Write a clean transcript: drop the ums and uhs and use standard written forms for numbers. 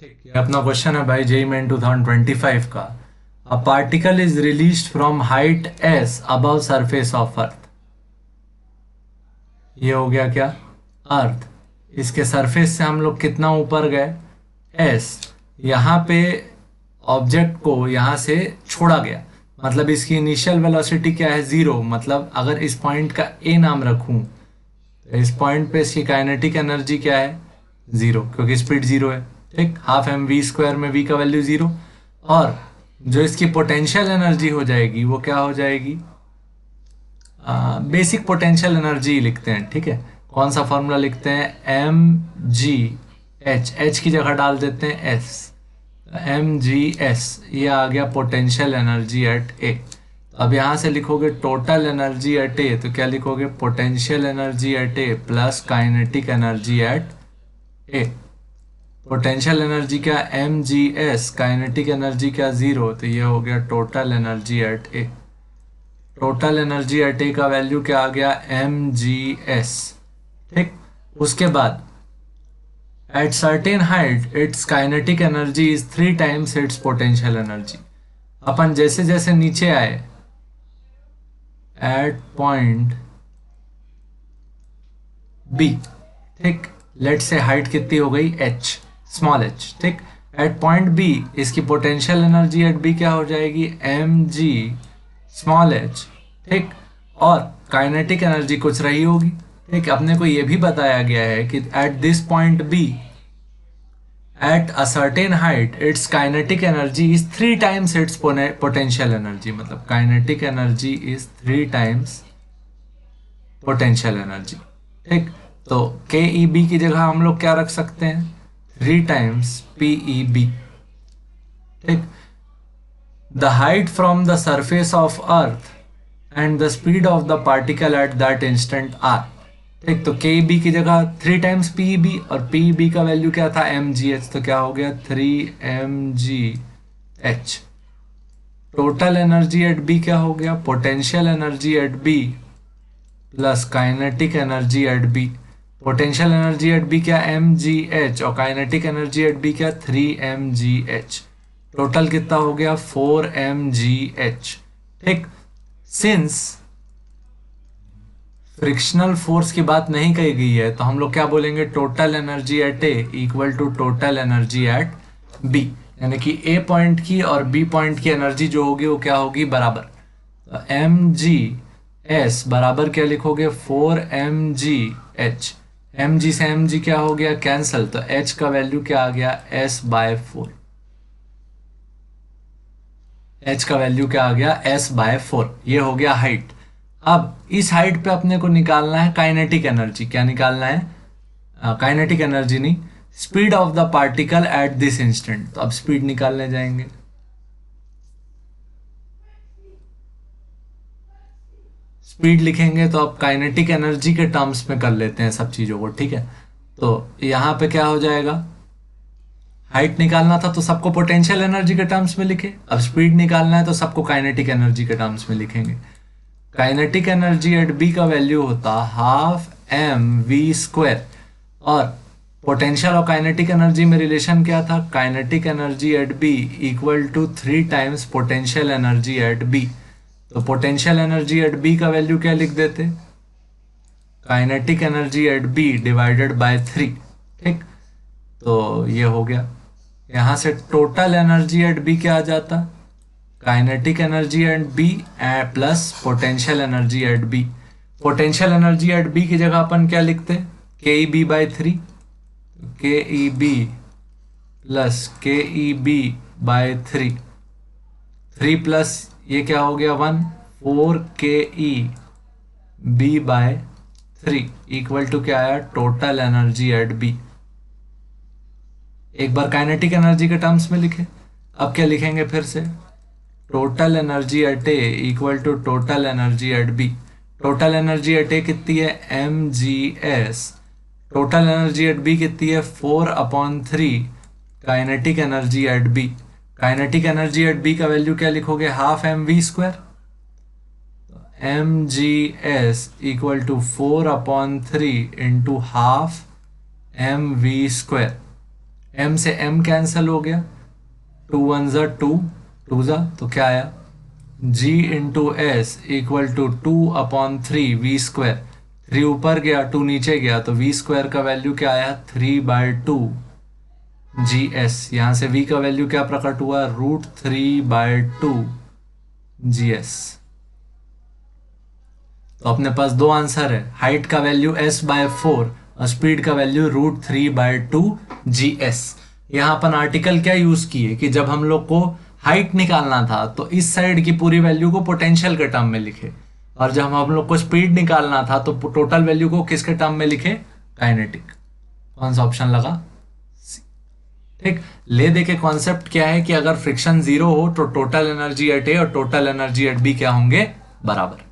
ठीक, ये अपना क्वेश्चन है भाई जेई मेन 2025 का। A particle is released from height S above surface of अर्थ। ये हो गया क्या? अर्थ। इसके सरफेस से हम लोग कितना ऊपर गए? एस। यहाँ पे ऑब्जेक्ट को यहाँ से छोड़ा गया, मतलब इसकी इनिशियल वेलोसिटी क्या है? जीरो। मतलब अगर इस पॉइंट का ए नाम रखूं तो इस पॉइंट पे इसकी काइनेटिक एनर्जी क्या है? जीरो, क्योंकि स्पीड जीरो है। ठीक, हाफ एम वी स्क्वायर में वी का वैल्यू जीरो। और जो इसकी पोटेंशियल एनर्जी हो जाएगी वो क्या हो जाएगी? बेसिक पोटेंशियल एनर्जी लिखते हैं, ठीक है। कौन सा फॉर्मूला लिखते हैं? एम जी एच, एच की जगह डाल देते हैं एस, एम जी एस। ये आ गया पोटेंशियल एनर्जी एट ए। तो अब यहाँ से लिखोगे टोटल एनर्जी एट ए, तो क्या लिखोगे? Potential energy at A plus kinetic energy at A. Potential energy क्या? एम जी एस, काइनेटिक एनर्जी क्या? जीरो। तो ये हो गया total energy at A. Total energy at A का वैल्यू क्या आ गया? एम जी एस। ठीक, उसके बाद at certain height it's kinetic energy is 3 times it's potential energy. अपन जैसे जैसे नीचे आए एट पॉइंट बी, ठीक, लेट से हाइट कितनी हो गई? H, small h. ठीक, एट पॉइंट बी इसकी पोटेंशियल एनर्जी एट बी क्या हो जाएगी? M g small h. ठीक, और काइनेटिक एनर्जी कुछ रही होगी। ठीक, अपने को ये भी बताया गया है कि at this point B at a certain height it's kinetic energy is 3 times it's potential energy. मतलब kinetic energy is 3 times potential energy. ठीक, तो के ई बी की जगह हम लोग क्या रख सकते हैं? 3 टाइम्स पी ई बी। ठीक, the height from the surface of earth and the speed of the particle at that instant r. ठीक, तो के बी की जगह 3 टाइम्स पी बी, और पी बी का वैल्यू क्या था? M g h. तो क्या हो गया? 3 mgh। Total energy at B क्या हो गया? Potential energy at B plus kinetic energy at B. Potential energy at B क्या? एम जी एच, और काइनेटिक एनर्जी एट बी क्या? 3 mgh। टोटल कितना हो गया? 4 mgh। ठीक, सिंस फ्रिक्शनल फोर्स की बात नहीं कही गई है तो हम लोग क्या बोलेंगे? Total energy at A equal to total energy at B. यानी कि ए पॉइंट की और बी पॉइंट की एनर्जी जो होगी वो क्या होगी? बराबर। तो एम जी एस बराबर क्या लिखोगे? 4 mgh। एम जी से एम जी क्या हो गया? कैंसल। तो एच का वैल्यू क्या आ गया? s/4। एच का वैल्यू क्या आ गया? s/4। ये हो गया हाइट। अब इस हाइट पे अपने को निकालना है काइनेटिक एनर्जी। क्या निकालना है? काइनेटिक एनर्जी नहीं, speed of the particle at this instant. तो अब स्पीड निकालने जाएंगे। स्पीड लिखेंगे तो अब काइनेटिक एनर्जी के टर्म्स में कर लेते हैं सब चीज़ों को, ठीक है। तो यहाँ पे क्या हो जाएगा? हाइट निकालना था तो सबको पोटेंशियल एनर्जी के टर्म्स में लिखे, अब स्पीड निकालना है तो सबको काइनेटिक एनर्जी के टर्म्स में लिखेंगे। काइनेटिक एनर्जी एट बी का वैल्यू होता हाफ एम वी स्क्वायर, और पोटेंशियल और काइनेटिक एनर्जी में रिलेशन क्या था? Kinetic energy at B equal to 3 times potential energy at B. तो पोटेंशियल एनर्जी एट बी का वैल्यू क्या लिख देते? Kinetic energy at B divided by 3। ठीक, तो ये हो गया। यहाँ से टोटल एनर्जी एट बी क्या आ जाता? Kinetic energy at B plus potential energy at B. Potential energy at B की जगह अपन क्या लिखते? के ई बी बाई 3। के ई बी प्लस के ई बी बाय 3। 3 प्लस ये क्या हो गया? 1। 4 K E B by 3 equal to क्या आया? Total energy at B. एक बार काइनेटिक एनर्जी के टर्म्स में लिखे, अब क्या लिखेंगे फिर से? Total energy at A equal to total energy at B. Total energy at A कितनी है? M ji S. Total energy at B कितनी है? 4/3 kinetic energy at B. Kinetic energy at B का वैल्यू क्या लिखोगे? Half M v square. M ji s equal to 4/3 into half M v square. m से m cancel हो गया, 2 1 ज़ा 2, 2 ज़ा तो क्या आया, g into s equal to 2/3 v²। 3 ऊपर गया 2 नीचे गया तो v² का वैल्यू क्या आया, 3/2 gs। यहां से v का वैल्यू क्या प्रकट हुआ, √3/2 gs। तो अपने पास दो आंसर है, हाइट का वैल्यू s/4 और स्पीड का वैल्यू √3/2 gs। यहाँ अपन आर्टिकल क्या यूज किए कि जब हम लोग को हाइट निकालना था तो इस साइड की पूरी वैल्यू को पोटेंशियल के टर्म में लिखे, और जब हम लोग को स्पीड निकालना था तो टोटल वैल्यू को किसके टर्म में लिखे, काइनेटिक। कौन सा ऑप्शन लगा, सी। ठीक, ले दे के कॉन्सेप्ट क्या है कि अगर फ्रिक्शन जीरो हो तो टोटल एनर्जी एट ए और टोटल एनर्जी एट बी क्या होंगे, बराबर।